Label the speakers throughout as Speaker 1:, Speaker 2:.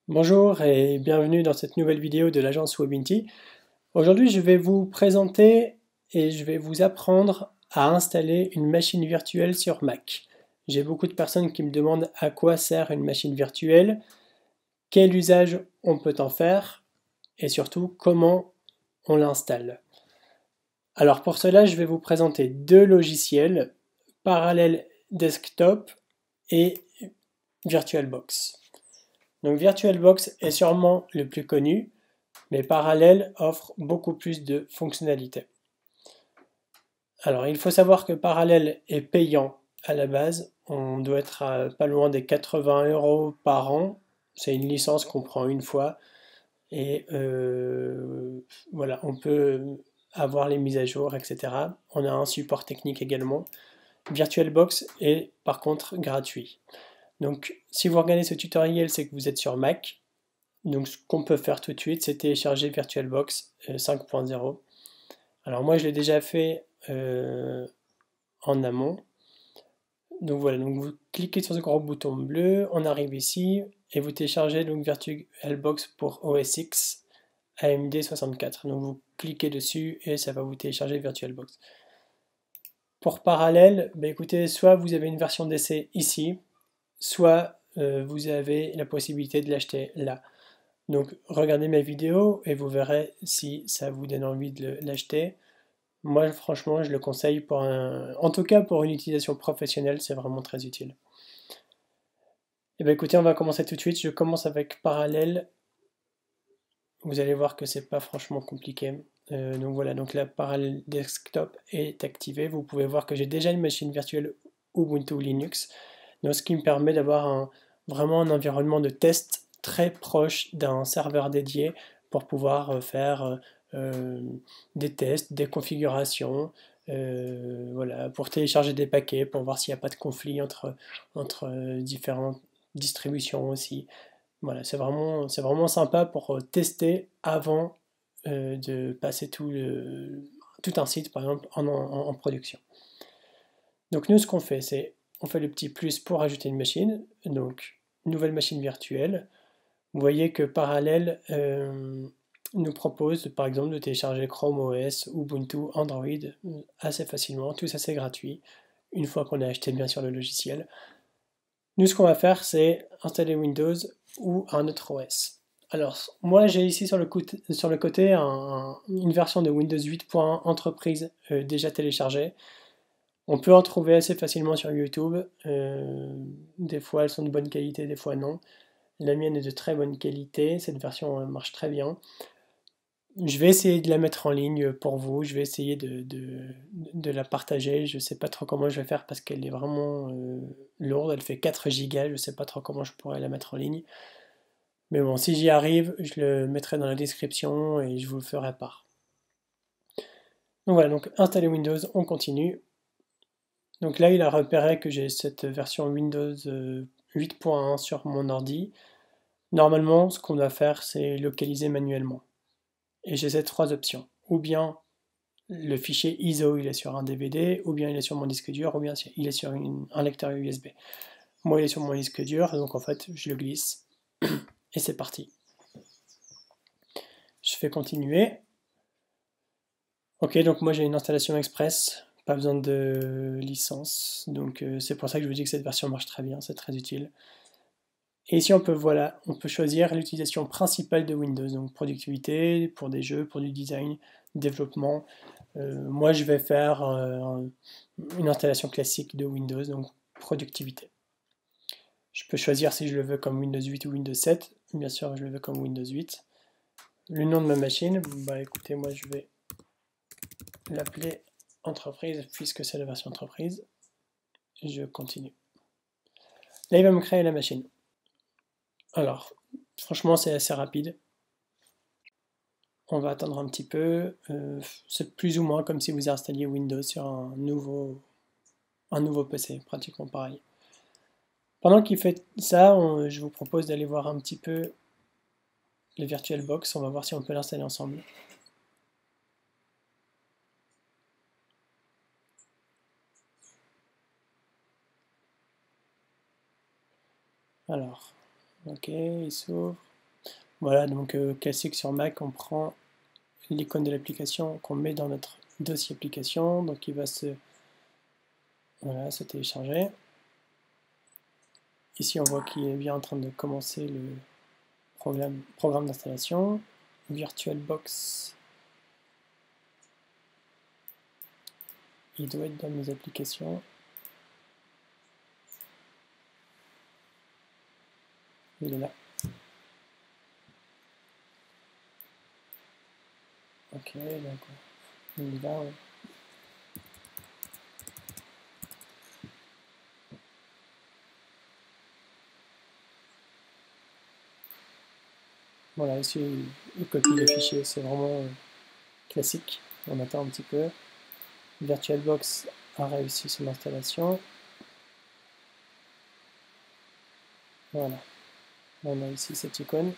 Speaker 1: Bonjour et bienvenue dans cette nouvelle vidéo de l'agence Webinty. Aujourd'hui, je vais vous présenter et je vais vous apprendre à installer une machine virtuelle sur Mac. J'ai beaucoup de personnes qui me demandent à quoi sert une machine virtuelle, quel usage on peut en faire et surtout comment on l'installe. Alors pour cela, je vais vous présenter deux logiciels, Parallel Desktop et VirtualBox. Donc VirtualBox est sûrement le plus connu, mais Parallel offre beaucoup plus de fonctionnalités. Alors il faut savoir que Parallel est payant à la base, on doit être à pas loin des 80 € par an, c'est une licence qu'on prend une fois, et voilà, on peut avoir les mises à jour, etc. On a un support technique également. VirtualBox est par contre gratuit. Donc si vous regardez ce tutoriel, c'est que vous êtes sur Mac. Donc ce qu'on peut faire tout de suite, c'est télécharger VirtualBox 5.0. Alors moi je l'ai déjà fait en amont. Donc voilà, donc vous cliquez sur ce gros bouton bleu, on arrive ici et vous téléchargez donc VirtualBox pour OS X AMD 64. Donc vous cliquez dessus et ça va vous télécharger VirtualBox. Pour parallèle, bah écoutez, soit vous avez une version d'essai ici, soit vous avez la possibilité de l'acheter là. Donc regardez mes vidéos et vous verrez si ça vous donne envie de l'acheter. Moi franchement je le conseille en tout cas pour une utilisation professionnelle, c'est vraiment très utile. Et bien écoutez, on va commencer tout de suite. Je commence avec Parallel. Vous allez voir que c'est pas franchement compliqué. Donc voilà, donc la Parallel Desktop est activée. Vous pouvez voir que j'ai déjà une machine virtuelle Ubuntu Linux, donc ce qui me permet d'avoir vraiment un environnement de test très proche d'un serveur dédié pour pouvoir faire des tests, des configurations, voilà, pour télécharger des paquets, pour voir s'il n'y a pas de conflit entre différentes distributions aussi. Voilà, c'est vraiment sympa pour tester avant de passer tout un site, par exemple, en production. Donc nous, ce qu'on fait, c'est on fait le petit plus pour ajouter une machine, donc nouvelle machine virtuelle. Vous voyez que Parallel nous propose, par exemple, de télécharger Chrome OS, Ubuntu, Android assez facilement. Tout ça, c'est gratuit, une fois qu'on a acheté bien sûr le logiciel. Nous, ce qu'on va faire, c'est installer Windows ou un autre OS. Alors, moi, j'ai ici sur le côté une version de Windows 8.1 Entreprise déjà téléchargée. On peut en trouver assez facilement sur YouTube. Des fois, elles sont de bonne qualité, des fois non. La mienne est de très bonne qualité. Cette version marche très bien. Je vais essayer de la mettre en ligne pour vous. Je vais essayer de la partager. Je ne sais pas trop comment je vais faire parce qu'elle est vraiment lourde. Elle fait 4 Go. Je ne sais pas trop comment je pourrais la mettre en ligne. Mais bon, si j'y arrive, je le mettrai dans la description et je vous le ferai part. Donc voilà, donc installer Windows, on continue. Donc là, il a repéré que j'ai cette version Windows 8.1 sur mon ordi. Normalement, ce qu'on doit faire, c'est localiser manuellement. Et j'ai ces trois options. Ou bien le fichier ISO, il est sur un DVD, ou bien il est sur mon disque dur, ou bien il est sur un lecteur USB. Moi, il est sur mon disque dur, donc en fait, je le glisse. Et c'est parti. Je fais continuer. Ok, donc moi j'ai une installation express, pas besoin de licence, donc c'est pour ça que je vous dis que cette version marche très bien, c'est très utile. Et ici voilà, on peut choisir l'utilisation principale de Windows, donc productivité, pour des jeux, pour du design, développement. Moi je vais faire une installation classique de Windows, donc productivité. Je peux choisir si je le veux comme Windows 8 ou Windows 7, bien sûr je le veux comme Windows 8. Le nom de ma machine, bah écoutez, moi je vais l'appeler entreprise puisque c'est la version entreprise. Je continue. Là, il va me créer la machine. Alors, franchement, c'est assez rapide. On va attendre un petit peu. C'est plus ou moins comme si vous installiez Windows sur un nouveau PC, pratiquement pareil. Pendant qu'il fait ça, je vous propose d'aller voir un petit peu le VirtualBox. On va voir si on peut l'installer ensemble. Alors, ok, il s'ouvre. Voilà, donc classique sur Mac, on prend l'icône de l'application qu'on met dans notre dossier application, donc il va se télécharger. Ici on voit qu'il est bien en train de commencer le programme d'installation. VirtualBox, il doit être dans mes applications. Il est là. Ok, d'accord. Il est là, ouais. Voilà, ici il copie les fichiers, c'est vraiment classique. On attend un petit peu. VirtualBox a réussi son installation. Voilà. On a ici cette icône.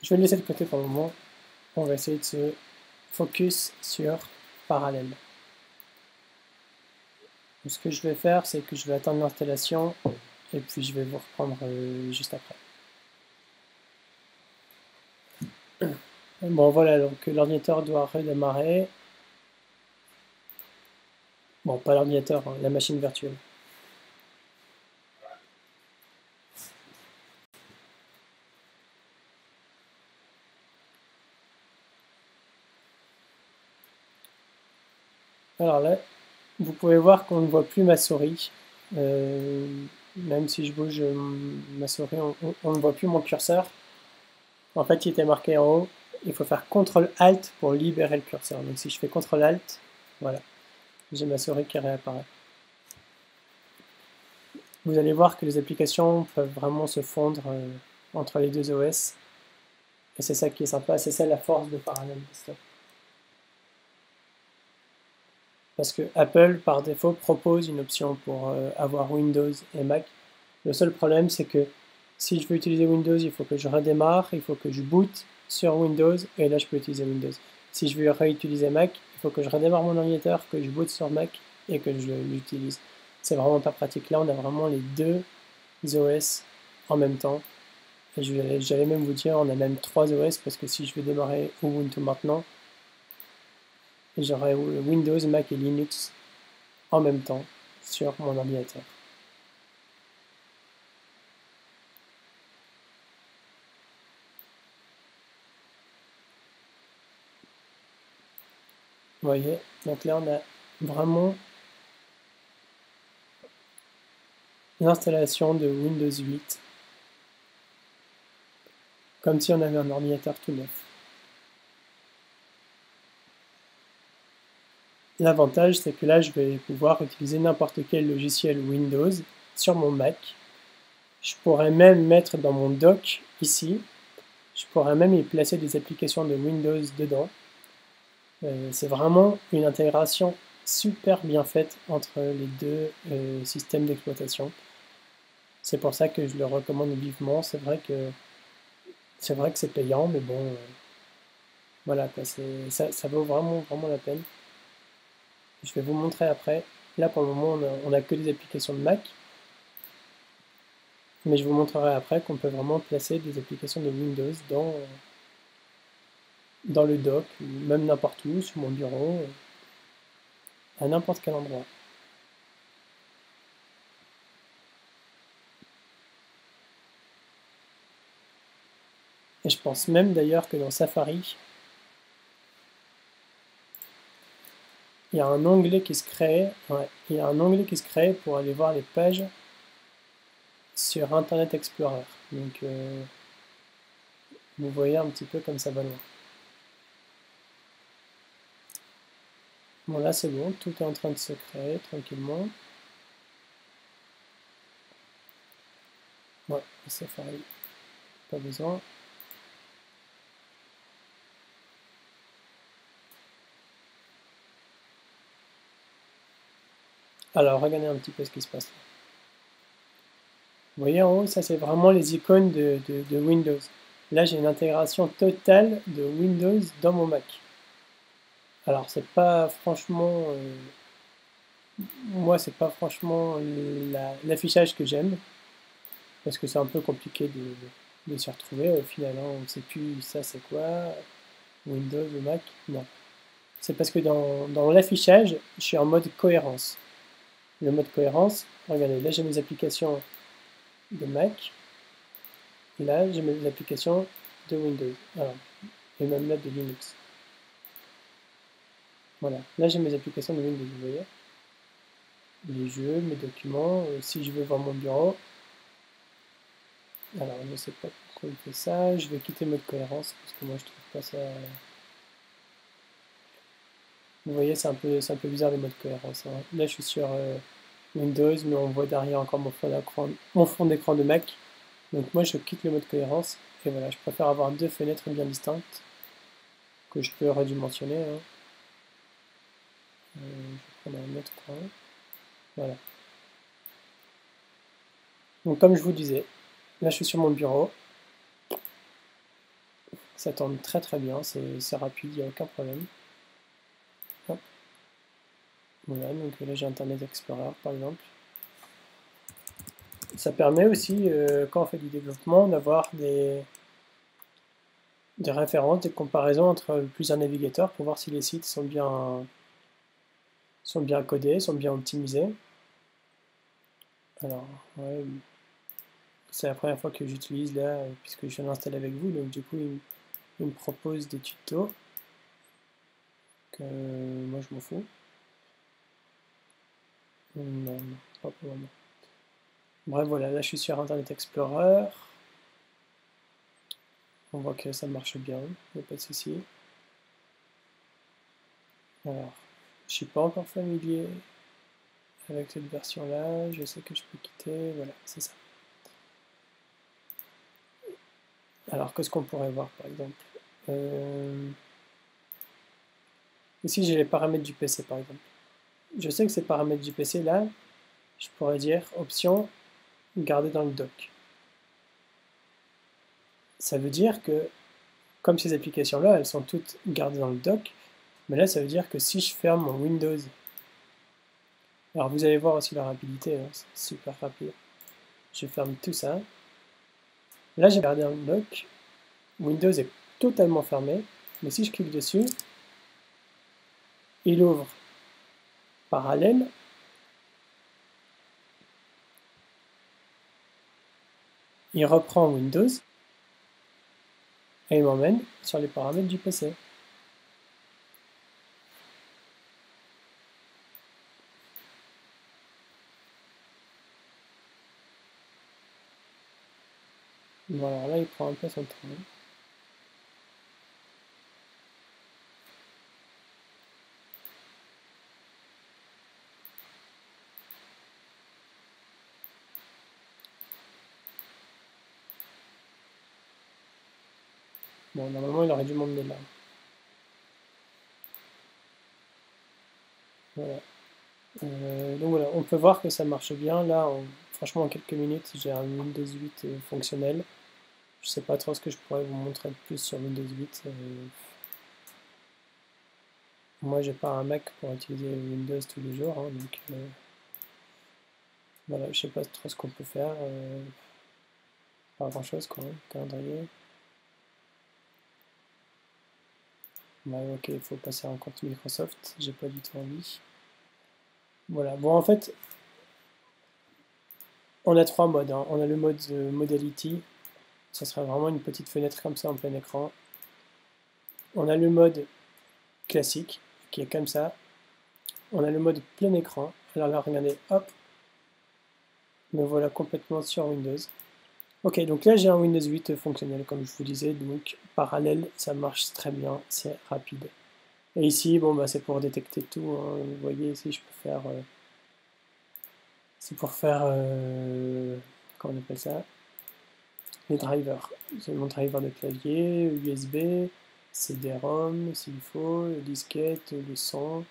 Speaker 1: Je vais le laisser de côté pour le moment. On va essayer de se focus sur Parallel. Ce que je vais faire, c'est que je vais attendre l'installation et puis je vais vous reprendre juste après. Bon voilà, donc l'ordinateur doit redémarrer. Bon, pas l'ordinateur, hein, la machine virtuelle. Alors là, vous pouvez voir qu'on ne voit plus ma souris. Même si je bouge ma souris, on ne voit plus mon curseur. En fait, il était marqué en haut. Il faut faire CTRL-ALT pour libérer le curseur. Donc si je fais CTRL-ALT, voilà, j'ai ma souris qui réapparaît. Vous allez voir que les applications peuvent vraiment se fondre entre les deux OS. Et c'est ça qui est sympa, c'est ça la force de Parallel Desktop. Parce que Apple, par défaut, propose une option pour avoir Windows et Mac. Le seul problème, c'est que si je veux utiliser Windows, il faut que je redémarre, il faut que je boot sur Windows, et là, je peux utiliser Windows. Si je veux réutiliser Mac, il faut que je redémarre mon ordinateur, que je boot sur Mac, et que je l'utilise. C'est vraiment pas pratique. Là, on a vraiment les deux OS en même temps. Et j'allais même vous dire, on a même 3 OS, parce que si je veux démarrer Ubuntu maintenant, j'aurai Windows, Mac et Linux en même temps sur mon ordinateur. Vous voyez, donc là on a vraiment l'installation de Windows 8, comme si on avait un ordinateur tout neuf. L'avantage, c'est que là, je vais pouvoir utiliser n'importe quel logiciel Windows sur mon Mac. Je pourrais même mettre dans mon dock, ici, je pourrais même y placer des applications de Windows dedans. C'est vraiment une intégration super bien faite entre les deux systèmes d'exploitation. C'est pour ça que je le recommande vivement. C'est vrai que c'est payant, mais bon, voilà, quoi, ça vaut vraiment la peine. Je vais vous montrer après. Là, pour le moment, on n'a que des applications de Mac. Mais je vous montrerai après qu'on peut vraiment placer des applications de Windows dans le dock, ou même n'importe où, sur mon bureau, à n'importe quel endroit. Et je pense même d'ailleurs que dans Safari, il y a un onglet qui se crée, il y a un onglet qui se crée pour aller voir les pages sur Internet Explorer. Donc vous voyez un petit peu comme ça va loin. Bon là c'est bon, tout est en train de se créer tranquillement. Ouais, Safari, pas besoin. Alors regardez un petit peu ce qui se passe là. Vous voyez en haut, ça c'est vraiment les icônes de Windows. Là j'ai une intégration totale de Windows dans mon Mac. Alors c'est pas franchement, moi c'est pas franchement l'affichage que j'aime. parce que c'est un peu compliqué de s'y retrouver. Au final, hein, on ne sait plus ça c'est quoi, Windows ou Mac, non. C'est parce que dans l'affichage, je suis en mode cohérence. Le mode cohérence, regardez, là j'ai mes applications de Mac, là j'ai mes applications de Windows, et même là de Linux. Voilà, là j'ai mes applications de Windows, vous voyez. Les jeux, mes documents, si je veux voir mon bureau. Alors, je ne sais pas pourquoi il fait ça, je vais quitter mode cohérence, parce que moi je trouve pas ça... Vous voyez, c'est un peu bizarre le mode cohérence, hein. Là je suis sur Windows, mais on voit derrière encore mon fond d'écran de Mac. Donc moi je quitte le mode cohérence, et voilà, je préfère avoir deux fenêtres bien distinctes, que je peux redimensionner, hein. Je vais prendre un autre coin. Voilà. Donc comme je vous disais, là je suis sur mon bureau, ça tourne très très bien, c'est rapide, il n'y a aucun problème. Hop. Voilà, donc là j'ai Internet Explorer par exemple. Ça permet aussi, quand on fait du développement, d'avoir des références, des comparaisons entre plusieurs navigateurs pour voir si les sites sont bien codés, sont bien optimisés. Alors, ouais, c'est la première fois que j'utilise là, puisque je viens d'installer avec vous, donc du coup il me propose des tutos que moi je m'en fous. Non, non, pas pour le moment. Bref, voilà, là je suis sur Internet Explorer. On voit que ça marche bien, il n'y a pas de souci. Alors, je suis pas encore familier avec cette version-là, je sais que je peux quitter, voilà, c'est ça. Alors, qu'est-ce qu'on pourrait voir par exemple? Ici, j'ai les paramètres du PC par exemple. Je sais que ces paramètres du PC là, je pourrais dire option garder dans le dock. Ça veut dire que, comme ces applications-là, elles sont toutes gardées dans le dock, mais là, ça veut dire que si je ferme mon Windows, alors vous allez voir aussi la rapidité, hein, c'est super rapide. Je ferme tout ça. Là, j'ai gardé un dock. Windows est totalement fermé, mais si je clique dessus, il ouvre parallèle. Il reprend Windows et il m'emmène sur les paramètres du PC. Voilà, là il prend un peu son temps. Bon, normalement il aurait dû m'emmener là. Voilà. Donc voilà, on peut voir que ça marche bien. Là, franchement, en quelques minutes, j'ai un Windows 8 fonctionnel. Je sais pas trop ce que je pourrais vous montrer de plus sur Windows 8. Moi, j'ai pas un Mac pour utiliser Windows tous les jours, hein, donc voilà, je sais pas trop ce qu'on peut faire. Pas grand chose quoi, hein, calendrier. Ouais, ok, il faut passer en compte Microsoft, j'ai pas du tout envie. Voilà, bon en fait, on a trois modes, hein. On a le mode Modality, ça sera vraiment une petite fenêtre comme ça en plein écran. On a le mode classique, qui est comme ça. On a le mode plein écran. Alors là, regardez, hop, me voilà complètement sur Windows. Ok, donc là j'ai un Windows 8 fonctionnel, comme je vous disais, donc parallèle, ça marche très bien, c'est rapide. Et ici, bon bah c'est pour détecter tout, hein. Vous voyez ici, je peux faire, c'est pour faire, comment on appelle ça, les drivers. C'est mon driver de clavier, USB, CD-ROM s'il faut, disquette, le son.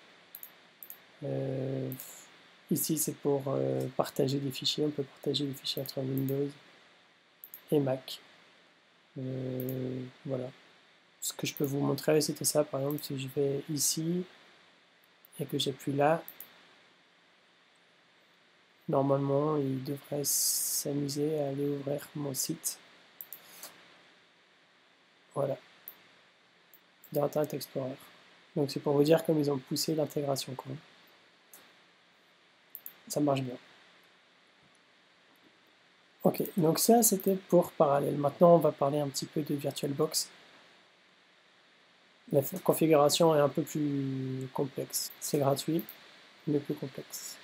Speaker 1: Ici c'est pour partager des fichiers, on peut partager des fichiers entre Windows et Mac. Voilà. Ce que je peux vous montrer, c'était ça, par exemple, si je vais ici et que j'appuie là, normalement il devrait s'amuser à aller ouvrir mon site. Voilà, dans Internet Explorer. Donc c'est pour vous dire comme ils ont poussé l'intégration, quoi. Ça marche bien. Ok, donc ça c'était pour Parallel. Maintenant on va parler un petit peu de VirtualBox. La configuration est un peu plus complexe. C'est gratuit, mais plus complexe.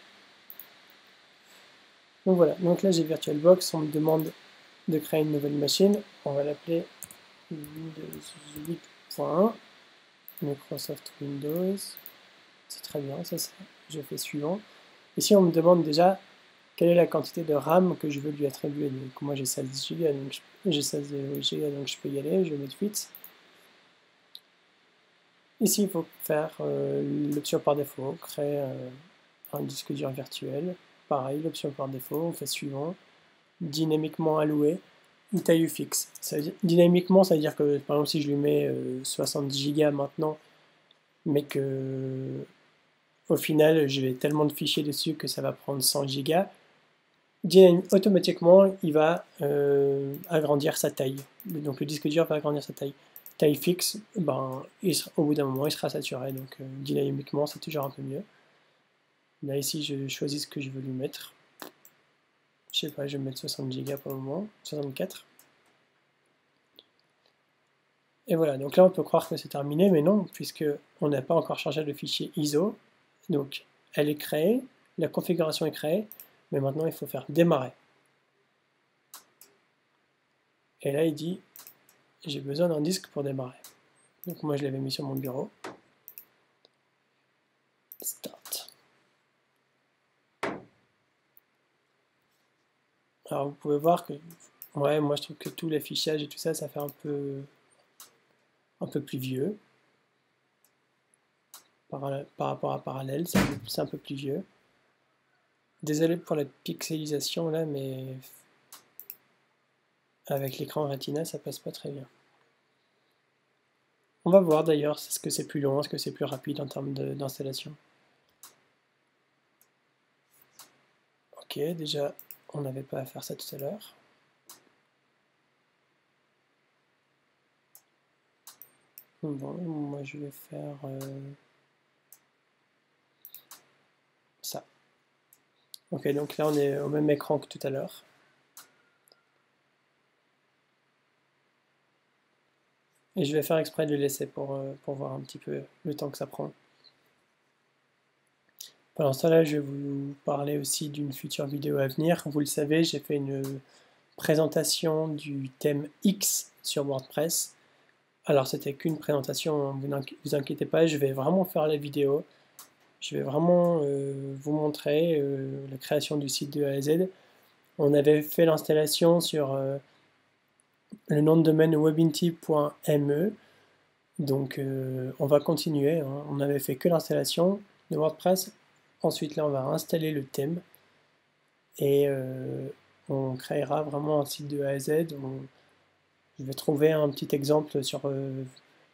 Speaker 1: Donc voilà, donc là j'ai VirtualBox, on me demande de créer une nouvelle machine. On va l'appeler Windows 8.1, Microsoft Windows. C'est très bien, ça je fais suivant. Ici on me demande déjà quelle est la quantité de RAM que je veux lui attribuer. Donc moi j'ai 16 Go, donc j'ai 16 Go, donc je peux y aller, je vais mettre 8. Ici il faut faire l'option par défaut, créer un disque dur virtuel. Pareil, l'option par défaut, on fait suivant. Dynamiquement alloué, une taille fixe. Dynamiquement, ça veut dire que par exemple si je lui mets 70 Go maintenant, mais que au final je vais tellement de fichiers dessus que ça va prendre 100 Go, automatiquement il va agrandir sa taille. Donc le disque dur va agrandir sa taille. Taille fixe, ben, au bout d'un moment il sera saturé, donc dynamiquement c'est toujours un peu mieux. Là ici je choisis ce que je veux lui mettre. Je sais pas, je vais mettre 60 Go pour le moment, 64. Et voilà, donc là on peut croire que c'est terminé, mais non, puisque on n'a pas encore chargé le fichier ISO. Donc elle est créée, la configuration est créée, mais maintenant il faut faire démarrer. Et là il dit, j'ai besoin d'un disque pour démarrer. Donc moi je l'avais mis sur mon bureau. Start. Alors vous pouvez voir que, ouais, moi je trouve que tout l'affichage et tout ça, ça fait un peu plus vieux. Par rapport à Parallel, c'est un peu plus vieux. Désolé pour la pixelisation là, mais avec l'écran Retina, ça passe pas très bien. On va voir d'ailleurs, est-ce que c'est plus long, est-ce que c'est plus rapide en termes d'installation. Ok, déjà, on n'avait pas à faire ça tout à l'heure. Bon, moi je vais faire ça. Ok, donc là on est au même écran que tout à l'heure. Et je vais faire exprès de le laisser pour voir un petit peu le temps que ça prend. Pendant ce temps-là, je vais vous parler aussi d'une future vidéo à venir. Vous le savez, j'ai fait une présentation du thème X sur WordPress. Alors c'était qu'une présentation, vous inquiétez pas, je vais vraiment faire la vidéo. Je vais vraiment vous montrer la création du site de A à Z. On avait fait l'installation sur le nom de domaine webinty.me. Donc on va continuer, hein. On n'avait fait que l'installation de WordPress. Ensuite là on va installer le thème. Et on créera vraiment un site de A à Z. Je vais trouver un petit exemple sur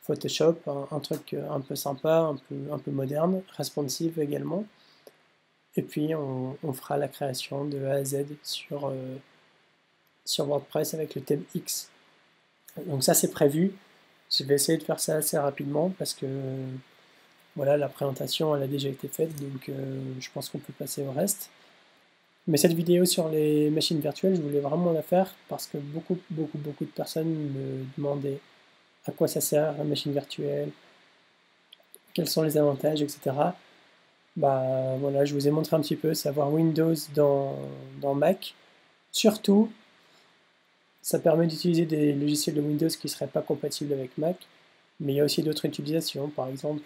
Speaker 1: Photoshop, un truc un peu sympa, un peu moderne, responsive également. Et puis on fera la création de A à Z sur WordPress avec le thème X. Donc ça c'est prévu. Je vais essayer de faire ça assez rapidement parce que voilà, la présentation elle a déjà été faite, donc je pense qu'on peut passer au reste. Mais cette vidéo sur les machines virtuelles, je voulais vraiment la faire parce que beaucoup de personnes me demandaient à quoi ça sert la machine virtuelle, quels sont les avantages, etc. Bah voilà, je vous ai montré un petit peu, savoir Windows dans Mac. Surtout, ça permet d'utiliser des logiciels de Windows qui ne seraient pas compatibles avec Mac, mais il y a aussi d'autres utilisations. Par exemple,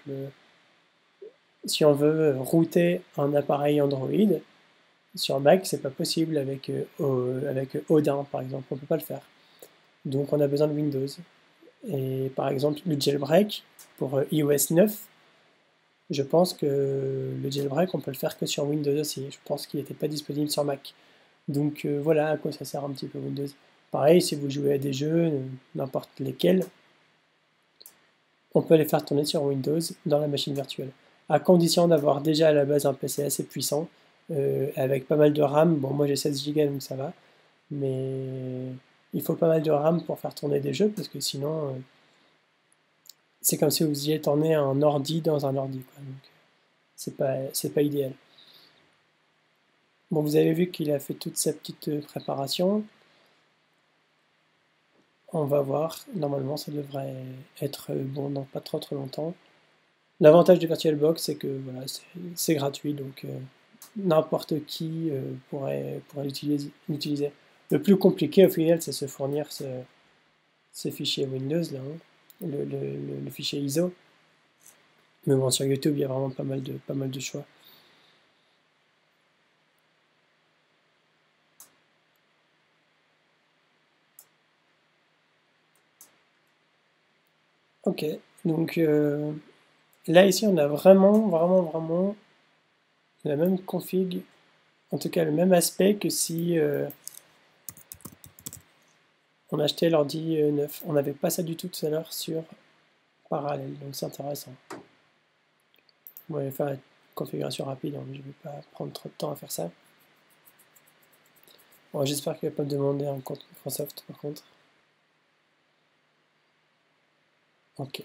Speaker 1: si on veut router un appareil Android, sur Mac, c'est pas possible avec Odin, par exemple, on peut pas le faire. Donc on a besoin de Windows. Et par exemple, le jailbreak pour iOS 9, je pense que le jailbreak, on peut le faire que sur Windows aussi. Je pense qu'il n'était pas disponible sur Mac. Donc voilà à quoi ça sert un petit peu Windows. Pareil, si vous jouez à des jeux, n'importe lesquels, on peut les faire tourner sur Windows dans la machine virtuelle. À condition d'avoir déjà à la base un PC assez puissant. avec pas mal de RAM. Bon, moi j'ai 16 Go donc ça va, mais il faut pas mal de RAM pour faire tourner des jeux parce que sinon c'est comme si vous faisiez tourner un ordi dans un ordi, quoi. Donc c'est pas idéal. Bon, vous avez vu qu'il a fait toute sa petite préparation. On va voir, normalement ça devrait être bon dans pas trop longtemps. L'avantage de VirtualBox c'est que voilà, c'est gratuit, donc n'importe qui pourrait l'utiliser. Le plus compliqué au final c'est se fournir ce fichier Windows là, hein, le fichier ISO. Mais bon, sur YouTube il y a vraiment pas mal de choix. Ok, donc là ici on a vraiment la même config, en tout cas le même aspect que si on achetait l'ordi neuf. On n'avait pas ça du tout à l'heure sur Parallèle, donc c'est intéressant. On va faire la configuration rapide, hein, je ne vais pas prendre trop de temps à faire ça. Bon, j'espère qu'il ne va pas me demander un compte Microsoft par contre. Ok.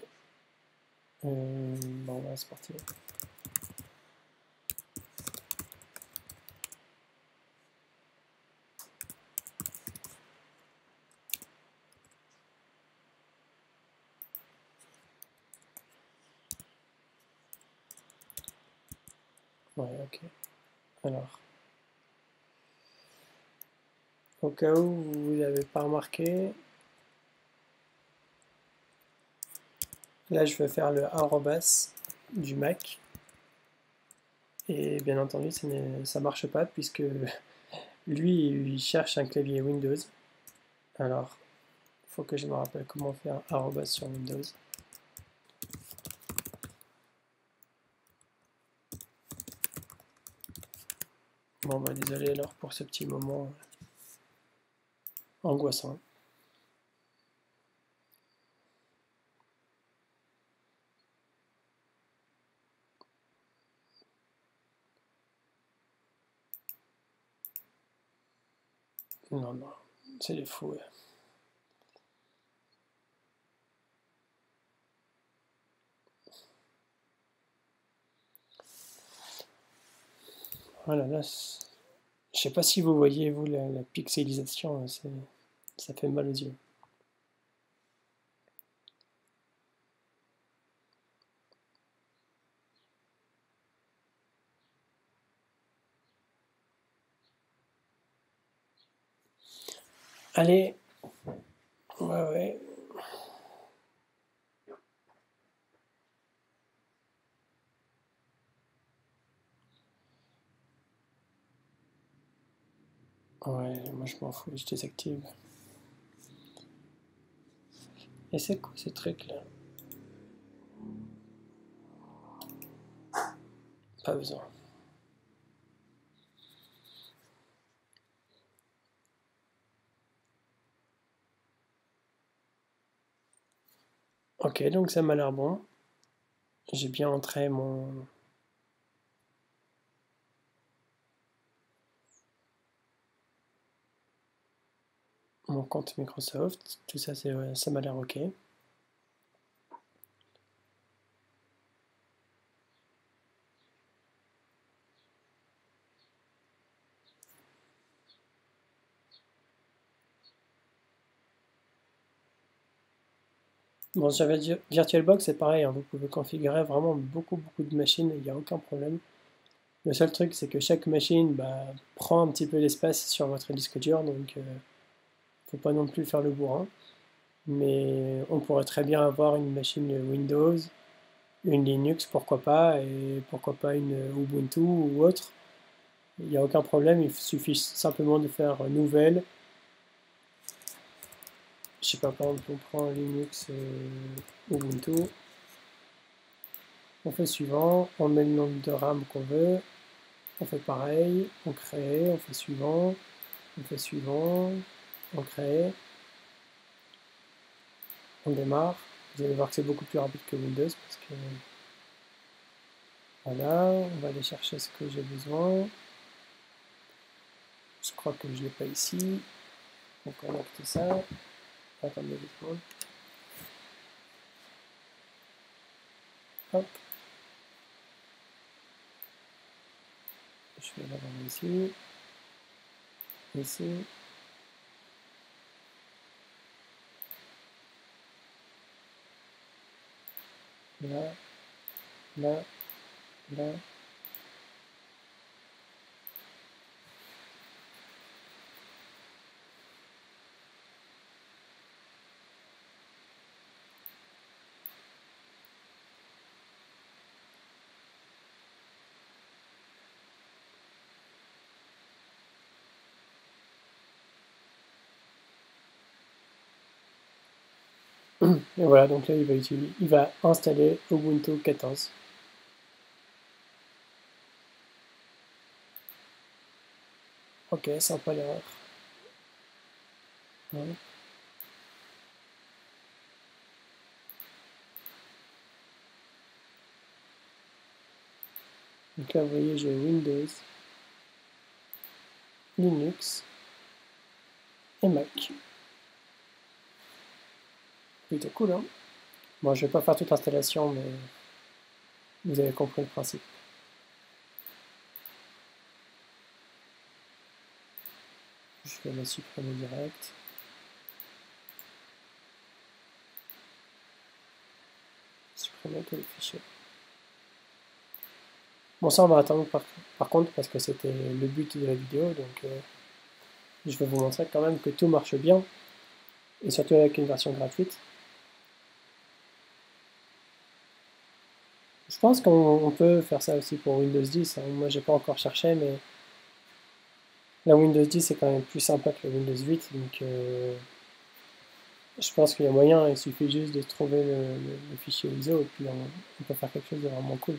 Speaker 1: Bon, c'est parti. Ouais, ok. Alors, au cas où vous n'avez pas remarqué, là je vais faire le arrobas du Mac. Et bien entendu, ça marche pas puisque lui, il cherche un clavier Windows. Alors, il faut que je me rappelle comment faire arrobas sur Windows. Bon, bah désolé alors pour ce petit moment angoissant. Non, c'est des fous. Ouais. Voilà, là, je sais pas si vous voyez, vous, la pixelisation, ça fait mal aux yeux. Allez, ouais. Ouais, moi je m'en fous, je désactive. Et c'est quoi ce truc là? Pas besoin. Ok, donc ça m'a l'air bon. J'ai bien entré mon compte Microsoft. Tout ça, ça m'a l'air ok. Bon, sur VirtualBox, c'est pareil, hein, vous pouvez configurer vraiment beaucoup de machines, il n'y a aucun problème. Le seul truc, c'est que chaque machine prend un petit peu d'espace sur votre disque dur, donc faut pas non plus faire le bourrin. Mais on pourrait très bien avoir une machine Windows, une Linux, pourquoi pas, et pourquoi pas une Ubuntu ou autre. Il n'y a aucun problème, il suffit simplement de faire nouvelle. Je sais pas, par exemple, on prend Linux Ubuntu. On fait suivant, on met le nombre de RAM qu'on veut. On fait pareil, on crée, on fait suivant, on fait suivant, on crée, on démarre. Vous allez voir que c'est beaucoup plus rapide que Windows parce que voilà, on va aller chercher ce que j'ai besoin. Je crois que je ne l'ai pas ici. On connecte ça. Attendez 2 secondes. Hop. Je vais l'avoir ici. Ici. Là. Là. Là. Et voilà, donc là il va installer Ubuntu 14. Ok, ça n'a pas l'erreur. Ouais. Donc là vous voyez j'ai Windows, Linux et Mac. Plutôt cool, hein? Bon, je vais pas faire toute l'installation, mais vous avez compris le principe. Je vais la supprimer direct. Supprimer tous les fichiers. Bon, ça on va attendre par contre parce que c'était le but de la vidéo, donc je vais vous montrer quand même que tout marche bien, et surtout avec une version gratuite. Je pense qu'on peut faire ça aussi pour Windows 10, hein. Moi j'ai pas encore cherché, mais la Windows 10 est quand même plus sympa que le Windows 8, donc je pense qu'il y a moyen, il suffit juste de trouver le fichier ISO et puis on peut faire quelque chose de vraiment cool.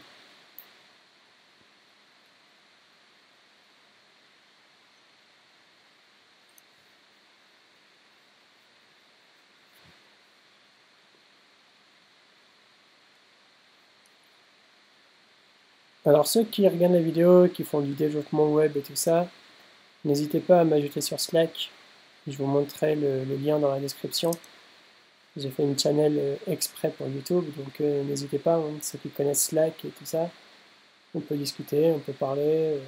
Speaker 1: Alors ceux qui regardent la vidéo, qui font du développement web et tout ça, n'hésitez pas à m'ajouter sur Slack, je vous montrerai le lien dans la description. J'ai fait une channel exprès pour YouTube, donc n'hésitez pas, hein, ceux qui connaissent Slack et tout ça, on peut discuter, on peut parler,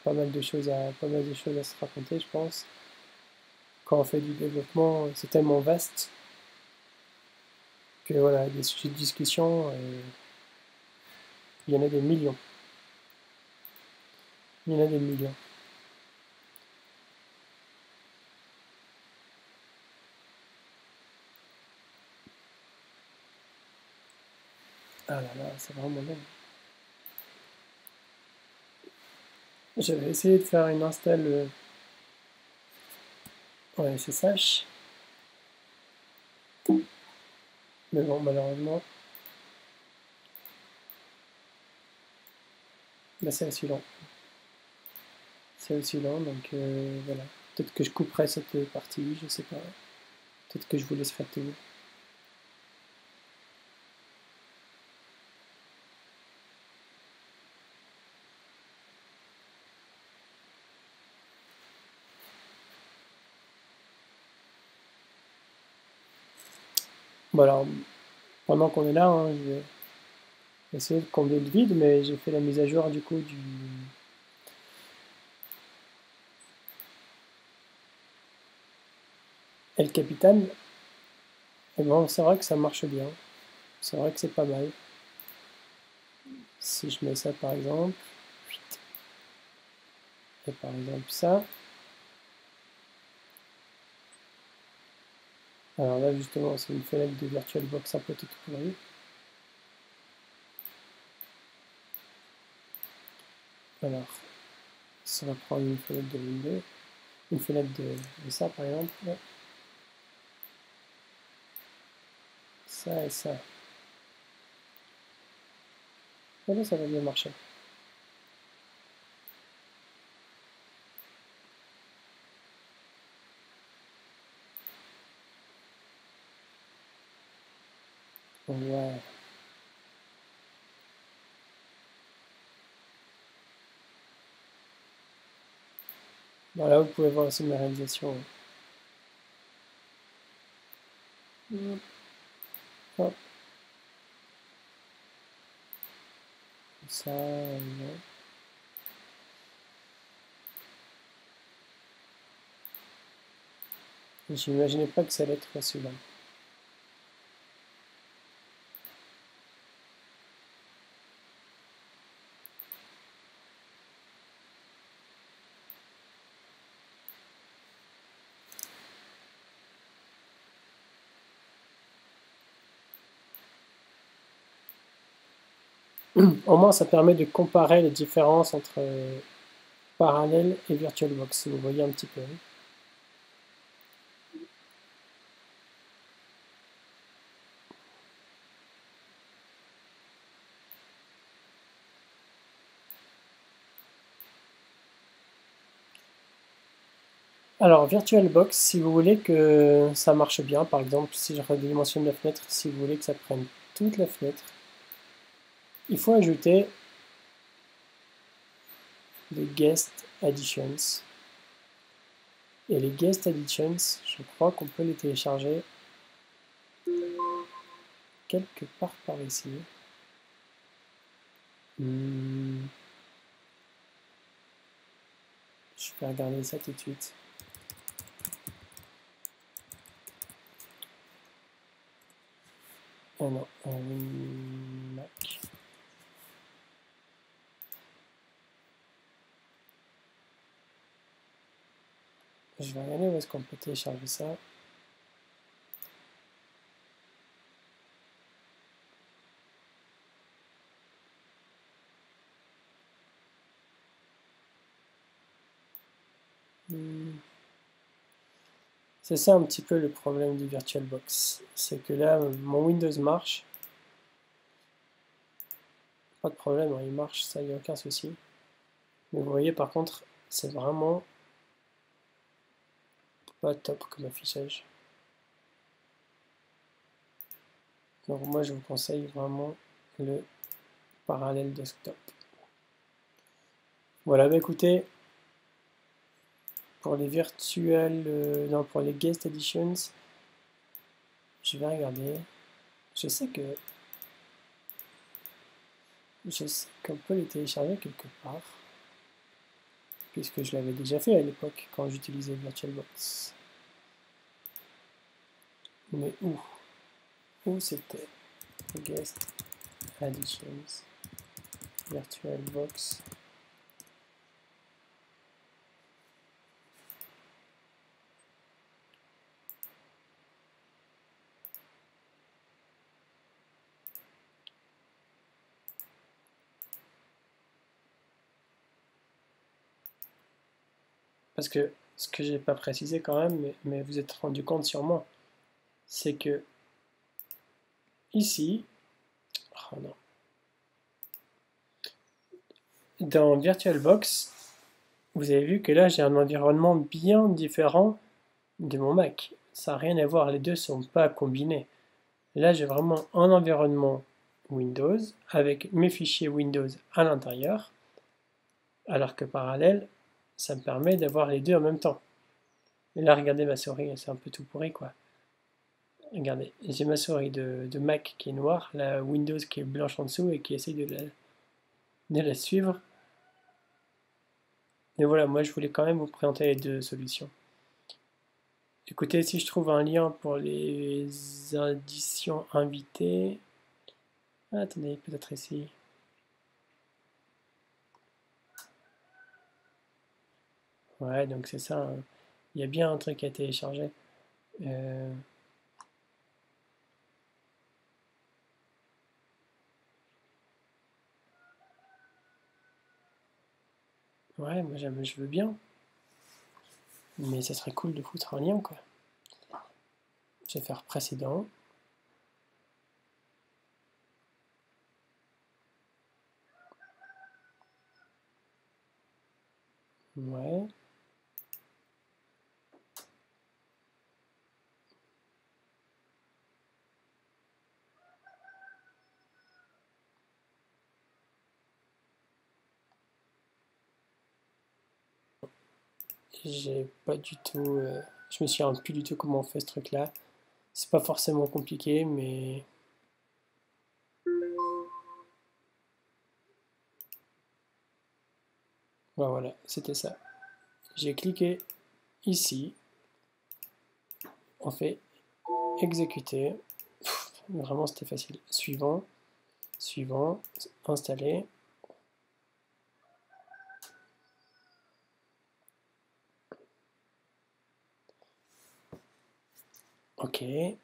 Speaker 1: pas mal de choses à se raconter, je pense. Quand on fait du développement, c'est tellement vaste que voilà, des sujets de discussion, il y en a des millions. Il y en a des millions. Ah là là, c'est vraiment long. J'avais essayé de faire une install en SSH, mais bon, malheureusement, là c'est aussi lent. C'est aussi lent, donc voilà. Peut-être que je couperai cette partie, je sais pas. Peut-être que je vous laisserai tout. Bon alors, pendant qu'on est là, hein, je vais essayer de combler le vide, mais j'ai fait la mise à jour du coup du El Capitan. Et bon, c'est vrai que ça marche bien. C'est vrai que c'est pas mal. Si je mets ça par exemple, et par exemple ça, alors là justement c'est une fenêtre de VirtualBox un peu toute pourrie. Alors, ça va prendre une fenêtre de Windows, une fenêtre de ça par exemple, ouais. Ça et ça. Et là ça va bien marcher. Ouais. Voilà, vous pouvez voir aussi mes réalisations. Hop, ça, j'imaginais pas que ça allait être celui-là. Au moins, ça permet de comparer les différences entre Parallel et VirtualBox, si vous voyez un petit peu. Alors, VirtualBox, si vous voulez que ça marche bien, par exemple, si je redimensionne la fenêtre, si vous voulez que ça prenne toute la fenêtre, il faut ajouter des guest additions. Et les guest additions, je crois qu'on peut les télécharger quelque part par ici. Je vais regarder ça tout de suite. Ah non, Mac. Je vais regarder où est-ce qu'on peut télécharger ça. C'est ça un petit peu le problème du VirtualBox. C'est que là, mon Windows marche. Pas de problème, hein, il marche, ça, il n'y a aucun souci. Mais vous voyez, par contre, c'est vraiment pas top comme affichage. Donc moi, je vous conseille vraiment le Parallel Desktop. Voilà, bah écoutez, pour les virtuels, non, pour les guest editions, je vais regarder. Je sais qu'on peut les télécharger quelque part, puisque je l'avais déjà fait à l'époque quand j'utilisais VirtualBox. Mais où? Où c'était? Guest Additions, VirtualBox. Parce que ce que j'ai pas précisé quand même, mais vous êtes rendu compte sûrement, c'est que ici, oh non, dans VirtualBox, vous avez vu que là j'ai un environnement bien différent de mon Mac. Ça n'a rien à voir, les deux ne sont pas combinés. Là j'ai vraiment un environnement Windows avec mes fichiers Windows à l'intérieur, alors que parallèle, ça me permet d'avoir les deux en même temps. Et là regardez ma souris, c'est un peu tout pourri quoi. Regardez, j'ai ma souris de Mac qui est noire, la Windows qui est blanche en dessous et qui essaye de la suivre. Et voilà, moi je voulais quand même vous présenter les deux solutions. Écoutez, si je trouve un lien pour les additions invitées. Ah, attendez, peut-être ici. Ouais, donc c'est ça, hein. Il y a bien un truc à télécharger. Euh, Ouais, moi je veux bien. Mais ça serait cool de foutre un lien, quoi. Je vais faire précédent. Ouais. j'ai pas du tout, je me souviens plus du tout comment on fait ce truc-là. C'est pas forcément compliqué, mais ben voilà, c'était ça. J'ai cliqué ici, on fait exécuter. Vraiment, c'était facile. Suivant, suivant, installer. Ok. De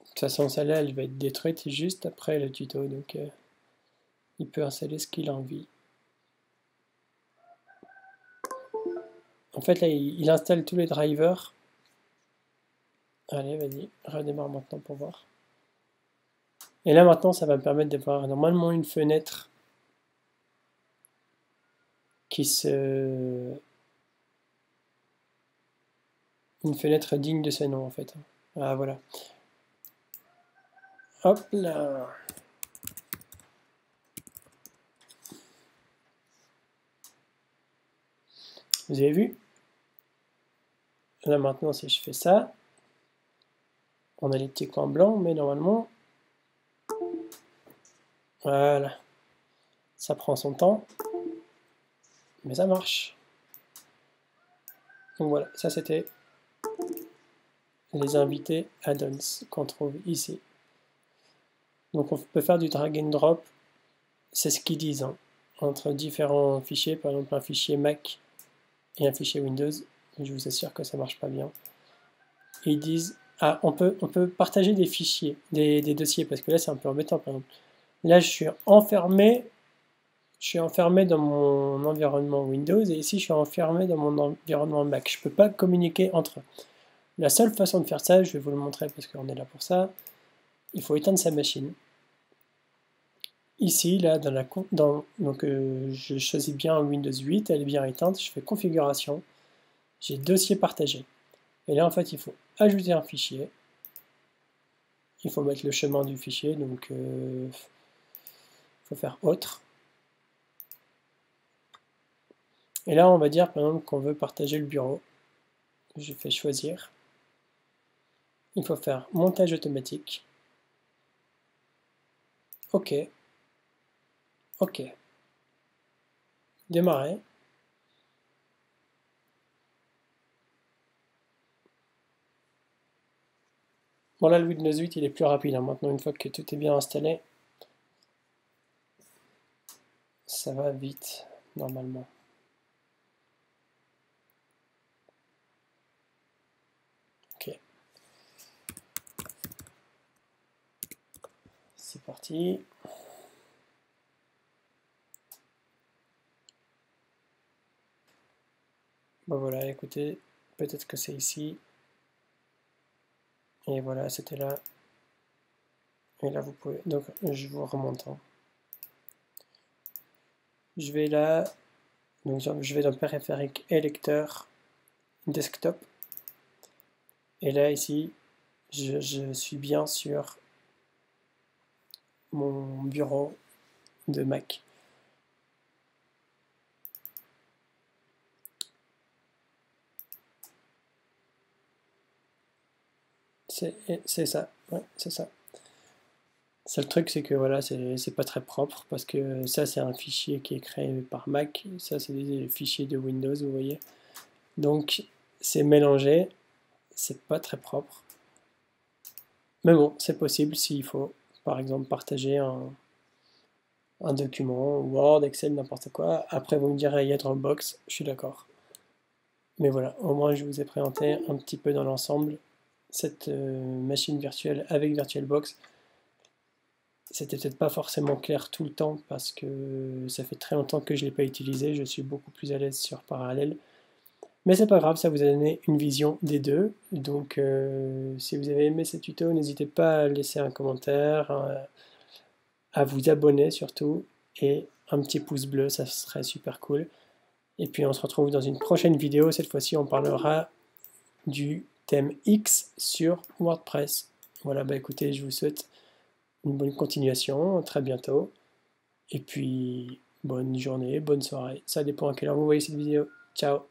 Speaker 1: toute façon, celle-là, elle va être détruite juste après le tuto, donc il peut installer ce qu'il a envie. En fait, là, il installe tous les drivers. Allez, vas-y, redémarre maintenant pour voir. Et là, maintenant, ça va me permettre d'avoir normalement une fenêtre qui se... Une fenêtre digne de ce nom, en fait. Ah, voilà. Hop là. Vous avez vu? Là, maintenant, si je fais ça, on a les petits coins blancs, mais normalement... Voilà. Ça prend son temps, mais ça marche. Donc voilà, ça c'était les invités add-ons qu'on trouve ici. Donc on peut faire du drag and drop, c'est ce qu'ils disent, hein, entre différents fichiers, par exemple un fichier Mac et un fichier Windows. Je vous assure que ça marche pas bien. Et ils disent, ah, on peut partager des fichiers, des dossiers, parce que là c'est un peu embêtant par exemple. Là je suis enfermé dans mon environnement Windows et ici je suis enfermé dans mon environnement Mac. Je ne peux pas communiquer entre eux. La seule façon de faire ça, je vais vous le montrer parce qu'on est là pour ça, il faut éteindre sa machine. Ici, là, je choisis bien Windows 8, elle est bien éteinte, je fais configuration, j'ai dossier partagé. Et là, en fait, il faut ajouter un fichier, il faut mettre le chemin du fichier, donc il faut faire autre. Et là, on va dire, par exemple, qu'on veut partager le bureau. Je fais choisir. Il faut faire montage automatique. OK. OK. Démarrer. Bon là, le Windows 8, il est plus rapide, hein. Maintenant, une fois que tout est bien installé, ça va vite, normalement. Ok. C'est parti. Bon voilà, écoutez, peut-être que c'est ici. Et voilà, c'était là. Et là, vous pouvez... Donc, je vous remonte, hein. Je vais là. Donc, je vais dans périphérique et lecteur, desktop. Et là, ici, je suis bien sur mon bureau de Mac. C'est ça, ouais, c'est ça. Seul truc, c'est que voilà, c'est pas très propre parce que ça, c'est un fichier qui est créé par Mac. Ça, c'est des fichiers de Windows, vous voyez. Donc, c'est mélangé. C'est pas très propre. Mais bon, c'est possible s'il faut, par exemple, partager un document, Word, Excel, n'importe quoi. Après, vous me direz, il y a Dropbox, je suis d'accord. Mais voilà, au moins, je vous ai présenté un petit peu dans l'ensemble cette machine virtuelle avec VirtualBox. C'était peut-être pas forcément clair tout le temps parce que ça fait très longtemps que je ne l'ai pas utilisé, je suis beaucoup plus à l'aise sur Parallels. Mais c'est pas grave, ça vous a donné une vision des deux. Donc si vous avez aimé ce tuto, n'hésitez pas à laisser un commentaire, à vous abonner surtout, et un petit pouce bleu, ça serait super cool. Et puis on se retrouve dans une prochaine vidéo, cette fois-ci on parlera du thème X sur WordPress. Voilà, bah écoutez, je vous souhaite une bonne continuation, à très bientôt. Et puis, bonne journée, bonne soirée. Ça dépend à quelle heure vous voyez cette vidéo. Ciao.